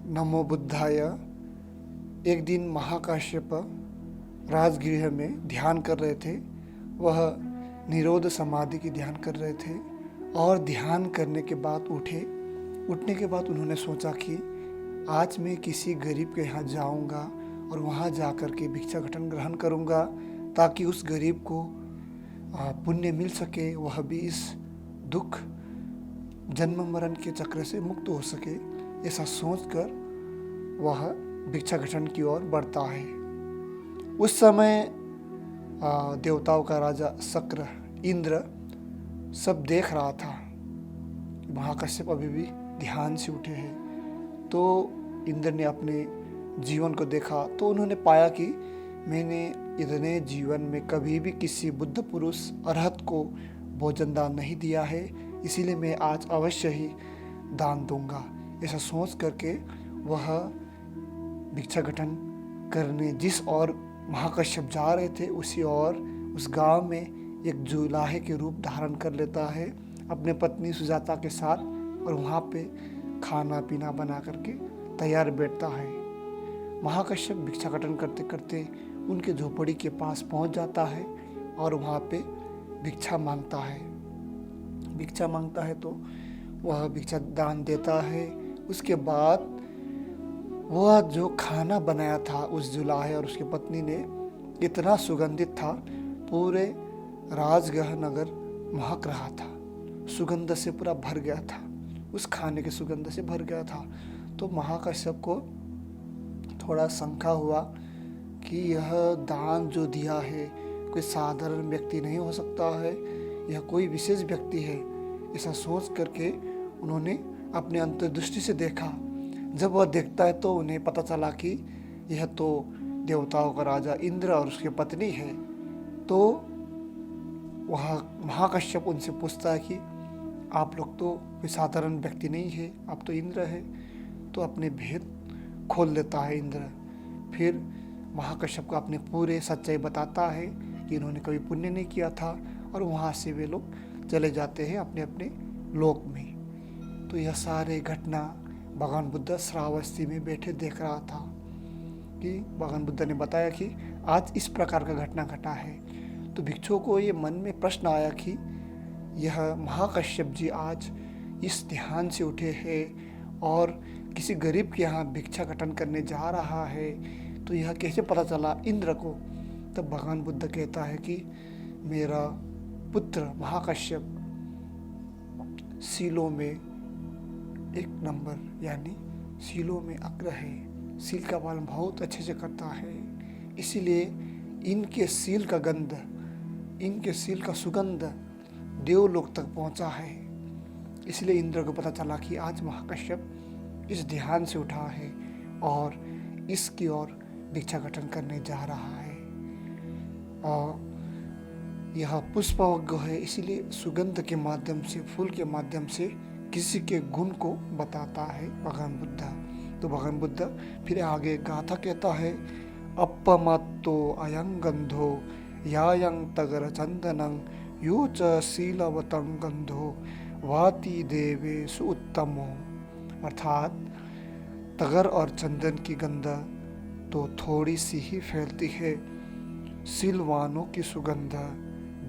नमो बुद्धाय। एक दिन महाकाश्यप राजगृह में ध्यान कर रहे थे। वह निरोध समाधि की ध्यान कर रहे थे और ध्यान करने के बाद उठने के बाद उन्होंने सोचा कि आज मैं किसी गरीब के यहाँ जाऊंगा और वहाँ जा कर के भिक्षा ग्रहण करूंगा ताकि उस गरीब को पुण्य मिल सके, वह भी इस दुख जन्म मरण के चक्र से मुक्त हो सके। ऐसा सोचकर वह भिक्षाटन की ओर बढ़ता है। उस समय देवताओं का राजा शक्र इंद्र सब देख रहा था। महाकाश्यप अभी भी ध्यान से उठे हैं। तो इंद्र ने अपने जीवन को देखा तो उन्होंने पाया कि मैंने इतने जीवन में कभी भी किसी बुद्ध पुरुष अरहत को भोजन दान नहीं दिया है, इसीलिए मैं आज अवश्य ही दान दूंगा। ऐसा सोच करके वह भिक्षाटन करने जिस ओर महाकाश्यप जा रहे थे उसी ओर उस गांव में एक जुलाहे के रूप धारण कर लेता है अपने पत्नी सुजाता के साथ, और वहाँ पे खाना पीना बना करके तैयार बैठता है। महाकाश्यप भिक्षाटन करते करते उनके झोपड़ी के पास पहुँच जाता है और वहाँ पे भिक्षा मांगता है तो वह भिक्षा दान देता है। उसके बाद वह जो खाना बनाया था उस जुलाहे और उसकी पत्नी ने इतना सुगंधित था, पूरे राजगृह नगर महक रहा था, सुगंध से पूरा भर गया था, उस खाने के सुगंध से भर गया था। तो महाकाश्यप को थोड़ा शंका हुआ कि यह दान जो दिया है कोई साधारण व्यक्ति नहीं हो सकता है, यह कोई विशेष व्यक्ति है। ऐसा सोच करके उन्होंने अपने अंतर्दृष्टि से देखा। जब वह देखता है तो उन्हें पता चला कि यह तो देवताओं का राजा इंद्र और उसकी पत्नी है। तो वह महाकाश्यप उनसे पूछता है कि आप लोग तो कोई साधारण व्यक्ति नहीं है, आप तो इंद्र है। तो अपने भेद खोल देता है इंद्र। फिर महाकाश्यप को अपने पूरे सच्चाई बताता है कि इन्होंने कभी पुण्य नहीं किया था, और वहाँ से वे लोग चले जाते हैं अपने अपने लोक में। तो यह सारे घटना भगवान बुद्ध श्रावस्ती में बैठे देख रहा था कि भगवान बुद्ध ने बताया कि आज इस प्रकार का घटना घटा है। तो भिक्षुओं को ये मन में प्रश्न आया कि यह महाकाश्यप जी आज इस ध्यान से उठे हैं और किसी गरीब के यहाँ भिक्षाटन करने जा रहा है, तो यह कैसे पता चला इंद्र को। तब भगवान बुद्ध कहता है कि मेरा पुत्र महाकाश्यप सीलों में एक नंबर यानी सीलों में अग्र है, सील का पालन बहुत अच्छे से करता है, इसीलिए इनके सील का गंध, इनके सील का सुगंध देवलोक तक पहुंचा है। इसलिए इंद्र को पता चला कि आज महाकाश्यप इस ध्यान से उठा है और इसकी ओर भिक्षाटन करने जा रहा है। और यह पुष्पवज्ञ है, इसीलिए सुगंध के माध्यम से, फूल के माध्यम से किसी के गुण को बताता है भगवान बुद्ध। तो भगवान बुद्ध फिर आगे गाथा कहता है, अपमत्तो अयं गंधो यायं तगर चंदनं यो च शीलवतं गंधो वाति देवेषु उत्तमो। अर्थात तगर और चंदन की गंध तो थोड़ी सी ही फैलती है, शीलवानों की सुगंध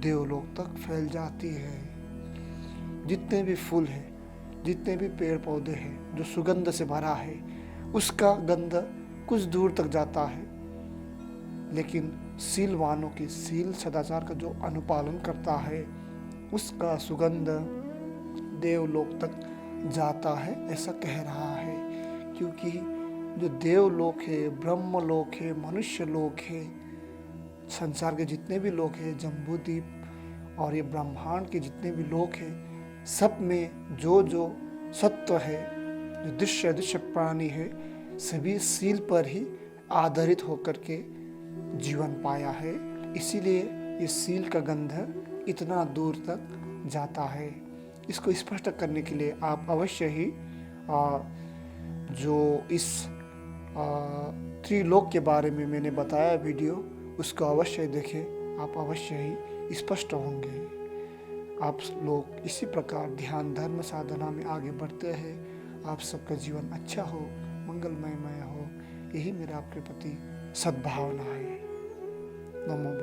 देवलोक तक फैल जाती है। जितने भी फूल हैं, जितने भी पेड़ पौधे हैं जो सुगंध से भरा है, उसका गंध कुछ दूर तक जाता है, लेकिन शीलवानों की, शील सदाचार का जो अनुपालन करता है, उसका सुगंध देवलोक तक जाता है, ऐसा कह रहा है। क्योंकि जो देवलोक है, ब्रह्मलोक है, मनुष्य लोक है, संसार के जितने भी लोक हैं, जम्बूद्वीप और ये ब्रह्मांड के जितने भी लोक हैं, सब में जो जो सत्व है, जो दृश्य प्राणी है, सभी शील पर ही आधारित होकर के जीवन पाया है। इसीलिए ये शील का गंध इतना दूर तक जाता है। इसको स्पष्ट करने के लिए आप अवश्य ही जो इस त्रिलोक के बारे में मैंने बताया वीडियो, उसको अवश्य देखें, आप अवश्य ही स्पष्ट होंगे। आप लोग इसी प्रकार ध्यान धर्म साधना में आगे बढ़ते हैं। आप सबका जीवन अच्छा हो, मंगलमय हो, यही मेरा आपके प्रति सद्भावना है। नमो